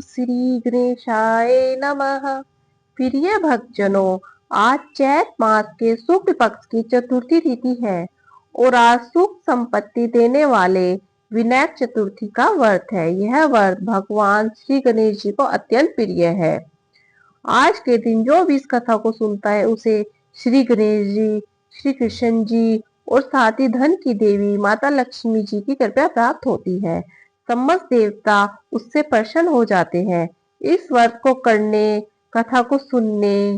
श्री गणेशाय नमः। प्रिय भक्तजनों, आज चैत मास के शुक्ल पक्ष की चतुर्थी तिथि है और आज सुख संपत्ति देने वाले विनायक चतुर्थी का व्रत है। यह व्रत भगवान श्री गणेश जी को अत्यंत प्रिय है। आज के दिन जो भी इस कथा को सुनता है उसे श्री गणेश जी, श्री कृष्ण जी और साथ ही धन की देवी माता लक्ष्मी जी की कृपा प्राप्त होती है। समस्त देवता उससे प्रसन्न हो जाते हैं। इस व्रत को करने, कथा को सुनने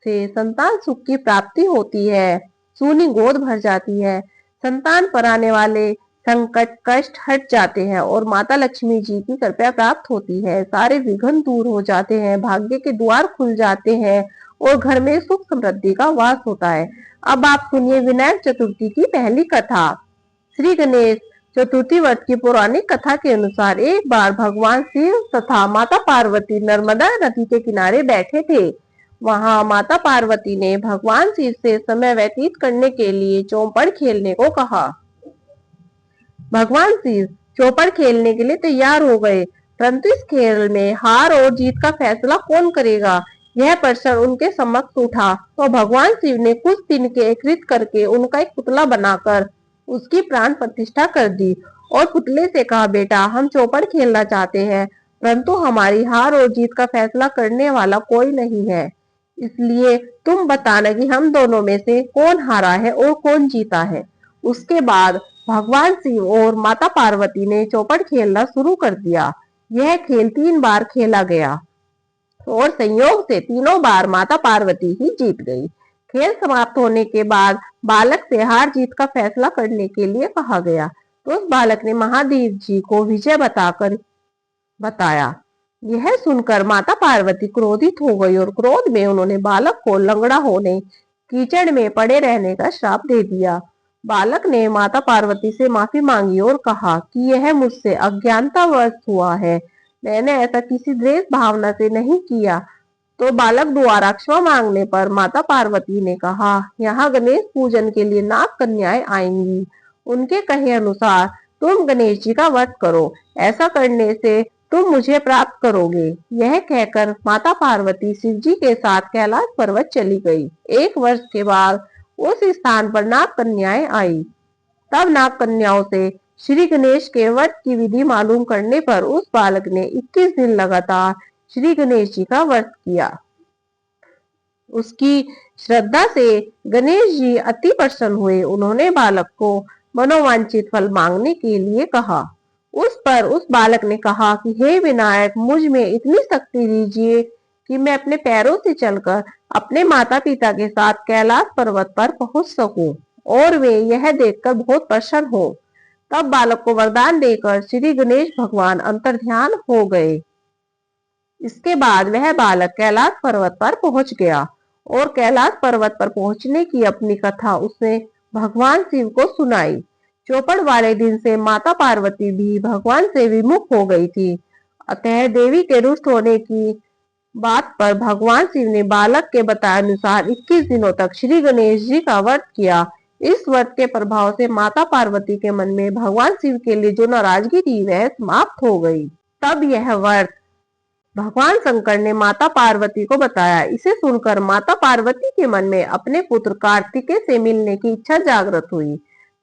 से संतान सुख की प्राप्ति होती है, सूनी गोद भर जाती है, संतान पर आने वाले संकट कष्ट हट जाते हैं और माता लक्ष्मी जी की कृपा प्राप्त होती है। सारे विघ्न दूर हो जाते हैं, भाग्य के द्वार खुल जाते हैं और घर में सुख समृद्धि का वास होता है। अब आप सुनिए विनायक चतुर्थी की पहली कथा। श्री गणेश चतुर्थी व्रत की पौराणिक कथा के अनुसार एक बार भगवान शिव तथा माता पार्वती नर्मदा नदी के किनारे बैठे थे। वहां माता पार्वती ने भगवान शिव से समय व्यतीत करने के लिए चौपड़ खेलने को कहा। भगवान शिव चौपड़ खेलने के लिए तैयार हो गए, परंतु इस खेल में हार और जीत का फैसला कौन करेगा, यह प्रश्न उनके समक्ष उठा। तो भगवान शिव ने कुछ दिन के एकत्रित करके उनका एक पुतला बनाकर उसकी प्राण प्रतिष्ठा कर दी और पुतले से कहा, बेटा हम चौपड़ खेलना चाहते हैं, परंतु हमारी हार और जीत का फैसला करने वाला कोई नहीं है, इसलिए तुम बताना कि हम दोनों में से कौन हारा है और कौन जीता है। उसके बाद भगवान शिव और माता पार्वती ने चौपड़ खेलना शुरू कर दिया। यह खेल 3 बार खेला गया और संयोग से तीनों बार माता पार्वती ही जीत गई। खेल समाप्त होने के बाद बालक से हार जीत का फैसला करने के लिए कहा गया, तो उस बालक ने महादेव जी को विजय बताया। यह सुनकर माता पार्वती क्रोधित हो गई और क्रोध में उन्होंने बालक को लंगड़ा होने, कीचड़ में पड़े रहने का श्राप दे दिया। बालक ने माता पार्वती से माफी मांगी और कहा कि यह मुझसे अज्ञानतावश हुआ है, मैंने ऐसा किसी द्वेष भावना से नहीं किया। तो बालक द्वारा क्षमा मांगने पर माता पार्वती ने कहा, यहाँ गणेश पूजन के लिए नाग कन्याएं आएंगी, उनके कहे अनुसार तुम गणेश जी का व्रत करो, ऐसा करने से तुम मुझे प्राप्त करोगे। यह कहकर माता पार्वती शिव जी के साथ कैलाश पर्वत चली गई। 1 वर्ष के बाद उस स्थान पर नाग कन्याएं आई। तब नाग कन्याओं से श्री गणेश के व्रत की विधि मालूम करने पर उस बालक ने 21 दिन लगातार श्री गणेश जी का व्रत किया। उसकी श्रद्धा से गणेश जी अति प्रसन्न हुए। उन्होंने बालक को मनोवांछित फल मांगने के लिए कहा। उस पर उस बालक ने कहा कि हे विनायक, मुझ में इतनी शक्ति दीजिए कि मैं अपने पैरों से चलकर अपने माता पिता के साथ कैलाश पर्वत पर पहुंच सकूं और वे यह देखकर बहुत प्रसन्न हो। तब बालक को वरदान देकर श्री गणेश भगवान अंतर्ध्यान हो गए। इसके बाद वह बालक कैलाश पर्वत पर पहुंच गया और कैलाश पर्वत पर पहुंचने की अपनी कथा उसने भगवान शिव को सुनाई। चौपड़ वाले दिन से माता पार्वती भी भगवान से विमुख हो गई थी। अतः देवी के रुष्ट होने की बात पर भगवान शिव ने बालक के बताए अनुसार 21 दिनों तक श्री गणेश जी का व्रत किया। इस व्रत के प्रभाव से माता पार्वती के मन में भगवान शिव के लिए जो नाराजगी थी वह समाप्त हो गई। तब यह व्रत भगवान शंकर ने माता पार्वती को बताया। इसे सुनकर माता पार्वती के मन में अपने पुत्र कार्तिकेय से मिलने की इच्छा जागृत हुई।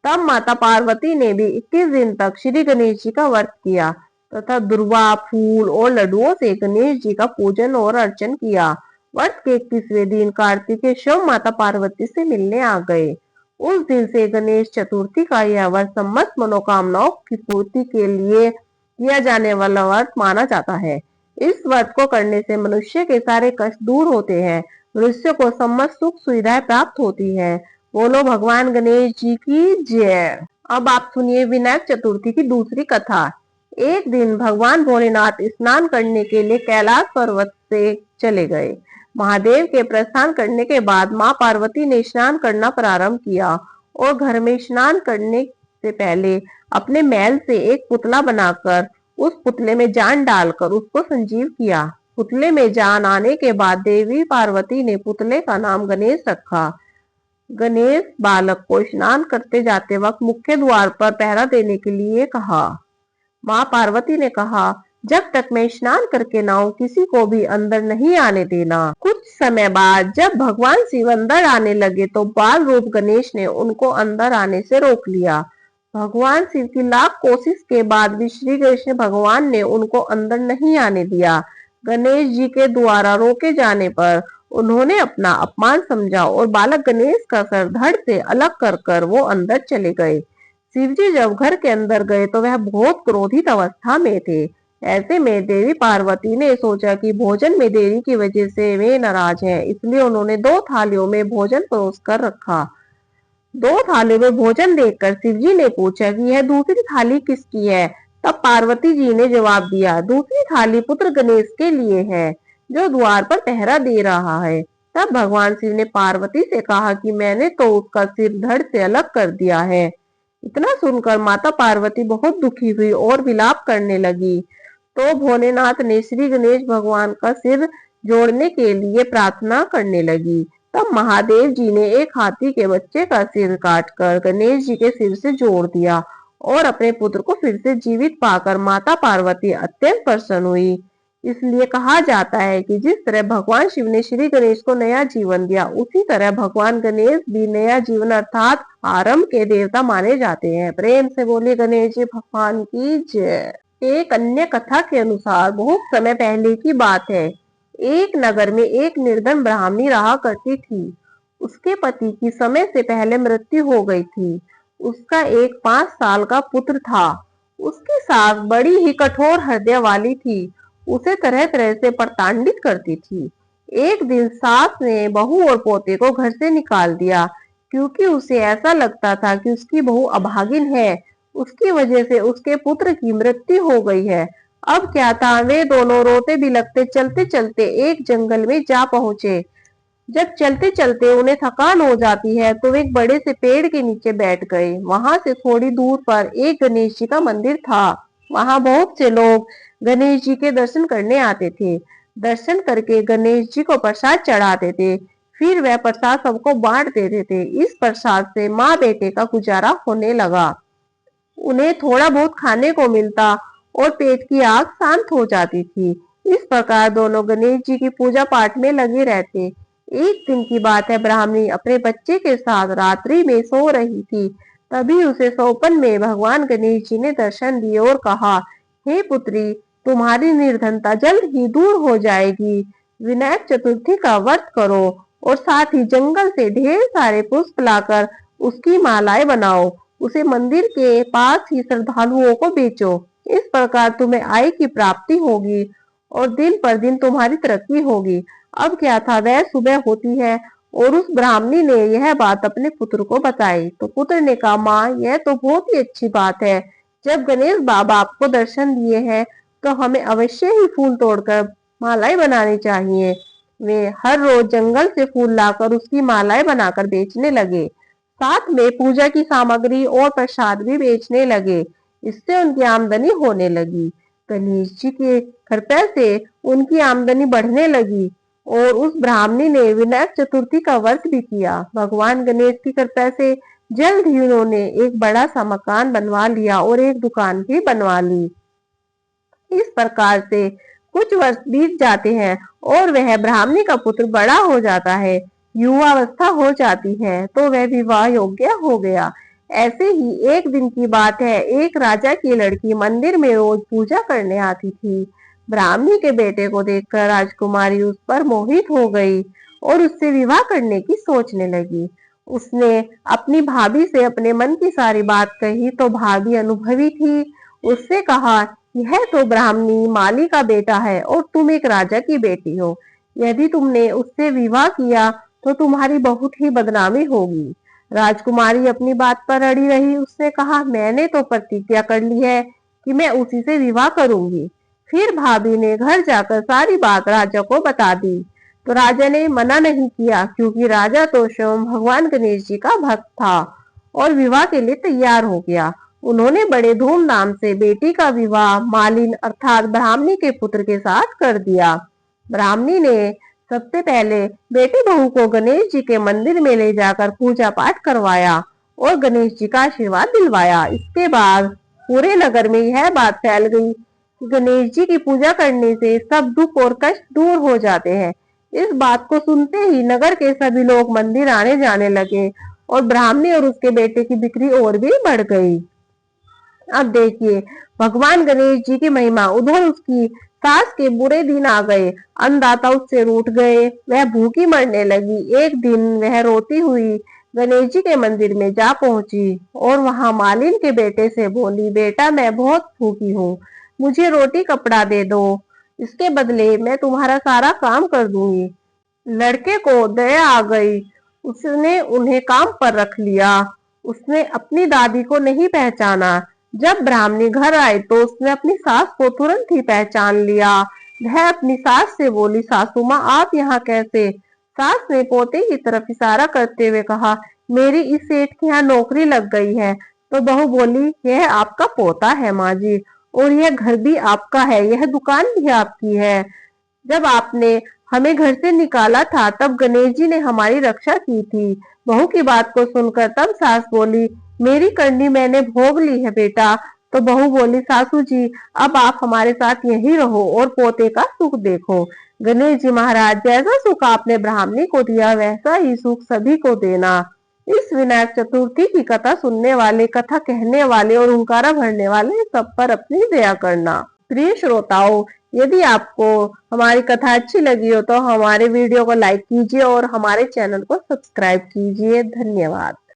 तब माता पार्वती ने भी 21 दिन तक श्री गणेश जी का व्रत किया तथा दुर्वा, फूल और लड्डुओं से गणेश जी का पूजन और अर्चन किया। व्रत के 21वें दिन कार्तिकेय स्वयं माता पार्वती से मिलने आ गए। उस दिन से गणेश चतुर्थी का यह व्रत समस्त मनोकामनाओं की पूर्ति के लिए किया जाने वाला व्रत माना जाता है। इस व्रत को करने से मनुष्य के सारे कष्ट दूर होते हैं, मनुष्य को समस्त सुख सुविधाएं प्राप्त होती है। बोलो भगवान गणेश जी की जय। अब आप सुनिए विनायक चतुर्थी की दूसरी कथा। एक दिन भगवान भोलेनाथ स्नान करने के लिए कैलाश पर्वत से चले गए। महादेव के प्रस्थान करने के बाद मां पार्वती ने स्नान करना प्रारंभ किया और घर में स्नान करने से पहले अपने मैल से एक पुतला बनाकर उस पुतले में जान डालकर उसको संजीव किया। पुतले में जान आने के बाद देवी पार्वती ने पुतले का नाम गणेश रखा। गणेश बालक को स्नान करते जाते वक्त मुख्य द्वार पर पहरा देने के लिए कहा। मां पार्वती ने कहा, जब तक मैं स्नान करके ना आऊं किसी को भी अंदर नहीं आने देना। कुछ समय बाद जब भगवान शिव अंदर आने लगे तो बाल रूप गणेश ने उनको अंदर आने से रोक लिया। भगवान शिव की लाख कोशिश के बाद भी श्री कृष्ण भगवान ने उनको अंदर नहीं आने दिया। गणेश जी के द्वारा रोके जाने पर उन्होंने अपना अपमान समझा और बालक गणेश का सर धड़ से अलग कर कर वो अंदर चले गए। शिवजी जब घर के अंदर गए तो वह बहुत क्रोधित अवस्था में थे। ऐसे में देवी पार्वती ने सोचा कि भोजन में देरी की वजह से वे नाराज हैं, इसलिए उन्होंने 2 थालियों में भोजन परोस कर रखा। 2 थालियों में भोजन देखकर शिवजी ने पूछा कि यह दूसरी थाली किसकी है। तब पार्वती जी ने जवाब दिया, दूसरी थाली पुत्र गणेश के लिए है जो द्वार पर पहरा दे रहा है। तब भगवान शिव ने पार्वती से कहा कि मैंने तो उसका सिर धड़ से अलग कर दिया है। इतना सुनकर माता पार्वती बहुत दुखी हुई और विलाप करने लगी। तो भोलेनाथ ने श्री गणेश भगवान का सिर जोड़ने के लिए प्रार्थना करने लगी। तब महादेव जी ने एक हाथी के बच्चे का सिर काटकर गणेश जी के सिर से जोड़ दिया और अपने पुत्र को फिर से जीवित पाकर माता पार्वती अत्यंत प्रसन्न हुई। इसलिए कहा जाता है कि जिस तरह भगवान शिव ने श्री गणेश को नया जीवन दिया, उसी तरह भगवान गणेश भी नया जीवन अर्थात आरंभ के देवता माने जाते हैं। प्रेम से बोलिए गणेश जी भगवान की जय। एक अन्य कथा के अनुसार बहुत समय पहले की बात है। एक नगर में एक निर्धन ब्राह्मणी रहा करती थी। उसके पति की समय से पहले मृत्यु हो गई थी। उसका एक 5 साल का पुत्र था। उसकी सास बड़ी ही कठोर हृदय वाली थी, उसे तरह तरह से प्रताड़ित करती थी। एक दिन सास ने बहू और पोते को घर से निकाल दिया, क्योंकि उसे ऐसा लगता था कि उसकी बहू अभागिन है, उसकी वजह से उसके पुत्र की मृत्यु हो गई है। अब क्या था, वे दोनों रोते बिलखते चलते चलते एक जंगल में जा पहुंचे। जब चलते चलते उन्हें थकान हो जाती है तो वे एक बड़े से पेड़ के नीचे बैठ गए। वहां से थोड़ी दूर पर एक गणेश जी का मंदिर था। वहां बहुत से लोग गणेश जी के दर्शन करने आते थे। दर्शन करके गणेश जी को प्रसाद चढ़ाते थे, फिर वह प्रसाद सबको बांट देते थे। इस प्रसाद से माँ बेटे का गुजारा होने लगा। उन्हें थोड़ा बहुत खाने को मिलता और पेट की आग शांत हो जाती थी। इस प्रकार दोनों गणेश जी की पूजा पाठ में लगे रहते। एक दिन की बात है, ब्राह्मणी अपने बच्चे के साथ रात्रि में सो रही थी। तभी उसे स्वप्न में भगवान गणेश जी ने दर्शन दिए और कहा, हे पुत्री, तुम्हारी निर्धनता जल्द ही दूर हो जाएगी। विनायक चतुर्थी का व्रत करो और साथ ही जंगल से ढेर सारे पुष्प लाकर उसकी मालाएं बनाओ। उसे मंदिर के पास ही श्रद्धालुओं को बेचो। इस प्रकार तुम्हें आय की प्राप्ति होगी और दिन पर दिन तुम्हारी तरक्की होगी। अब क्या था, वह सुबह होती है और उस ब्राह्मणी ने यह बात अपने पुत्र को बताई। तो पुत्र ने कहा, माँ, यह तो बहुत ही अच्छी बात है। जब गणेश बाबा आपको दर्शन दिए हैं तो हमें अवश्य ही फूल तोड़कर मालाएं बनानी चाहिए। वे हर रोज जंगल से फूल लाकर उसकी मालाएं बनाकर बेचने लगे। साथ में पूजा की सामग्री और प्रसाद भी बेचने लगे। इससे उनकी आमदनी होने लगी। गणेश जी के कृपा से उनकी आमदनी बढ़ने लगी और उस ब्राह्मणी ने विनायक चतुर्थी का व्रत भी किया। भगवान गणेश की कृपा से जल्द ही उन्होंने एक बड़ा सा मकान बनवा लिया और एक दुकान भी बनवा ली। इस प्रकार से कुछ वर्ष बीत जाते हैं और वह ब्राह्मणी का पुत्र बड़ा हो जाता है। युवावस्था हो जाती है तो वह विवाह योग्य हो गया। ऐसे ही एक दिन की बात है, एक राजा की लड़की मंदिर में रोज पूजा करने आती थी। ब्राह्मणी के बेटे को देखकर राजकुमारी उस पर मोहित हो गई और उससे विवाह करने की सोचने लगी। उसने अपनी भाभी से अपने मन की सारी बात कही तो भाभी अनुभवी थी। उससे कहा, यह तो ब्राह्मणी माली का बेटा है और तुम एक राजा की बेटी हो। यदि तुमने उससे विवाह किया तो तुम्हारी बहुत ही बदनामी होगी। राजकुमारी अपनी बात पर अड़ी रही। उसने कहा, मैंने तो प्रतिज्ञा कर ली है कि मैं उसी से विवाह करूंगी। फिर भाभी ने घर जाकर सारी बात राजा को बता दी। तो राजा ने मना नहीं किया, क्योंकि राजा तो स्वयं भगवान गणेश जी का भक्त था और विवाह के लिए तैयार हो गया। उन्होंने बड़े धूमधाम से बेटी का विवाह मालिन अर्थात ब्राह्मणी के पुत्र के साथ कर दिया। ब्राह्मणी ने सबसे पहले बेटी बहू को गणेश जी के मंदिर में ले जाकर पूजा पाठ करवाया और गणेश जी का आशीर्वाद दिलवाया। इसके बाद पूरे नगर में यह बात फैल गई गणेश जी की पूजा करने से सब दुख और कष्ट दूर हो जाते हैं। इस बात को सुनते ही नगर के सभी लोग मंदिर आने जाने लगे और ब्राह्मणी और उसके बेटे की बिक्री और भी बढ़ गई। अब देखिए भगवान गणेश जी की महिमा। उधर उसकी सास के बुरे दिन आ गए। अन्नदाता उससे रूठ गए। वह भूखी मरने लगी। एक दिन वह रोती हुई गणेश जी के मंदिर में जा पहुंची और वहां मालिन के बेटे से बोली, बेटा मैं बहुत भूखी हूँ, मुझे रोटी कपड़ा दे दो, इसके बदले मैं तुम्हारा सारा काम कर दूंगी। लड़के को दया आ गई। उसने उन्हें काम पर रख लिया। उसने अपनी दादी को नहीं पहचाना। जब ब्राह्मणी घर आई तो उसने अपनी सास को तुरंत ही पहचान लिया। वह अपनी सास से बोली, सासू माँ आप यहाँ कैसे? सास ने पोते की तरफ इशारा करते हुए कहा, मेरी इस सेठ के यहाँ नौकरी लग गई है। तो बहू बोली, यह आपका पोता है माँ जी, और यह घर भी आपका है, यह दुकान भी आपकी है। जब आपने हमें घर से निकाला था तब गणेश जी ने हमारी रक्षा की थी। बहू की बात को सुनकर तब सास बोली, मेरी करनी मैंने भोग ली है बेटा। तो बहू बोली, सासू जी अब आप हमारे साथ यहीं रहो और पोते का सुख देखो। गणेश जी महाराज, जैसा सुख आपने ब्राह्मणी को दिया वैसा ही सुख सभी को देना। इस विनायक चतुर्थी की कथा सुनने वाले, कथा कहने वाले और हुंकारा भरने वाले सब पर अपनी दया करना। प्रिय श्रोताओं, यदि आपको हमारी कथा अच्छी लगी हो तो हमारे वीडियो को लाइक कीजिए और हमारे चैनल को सब्सक्राइब कीजिए। धन्यवाद।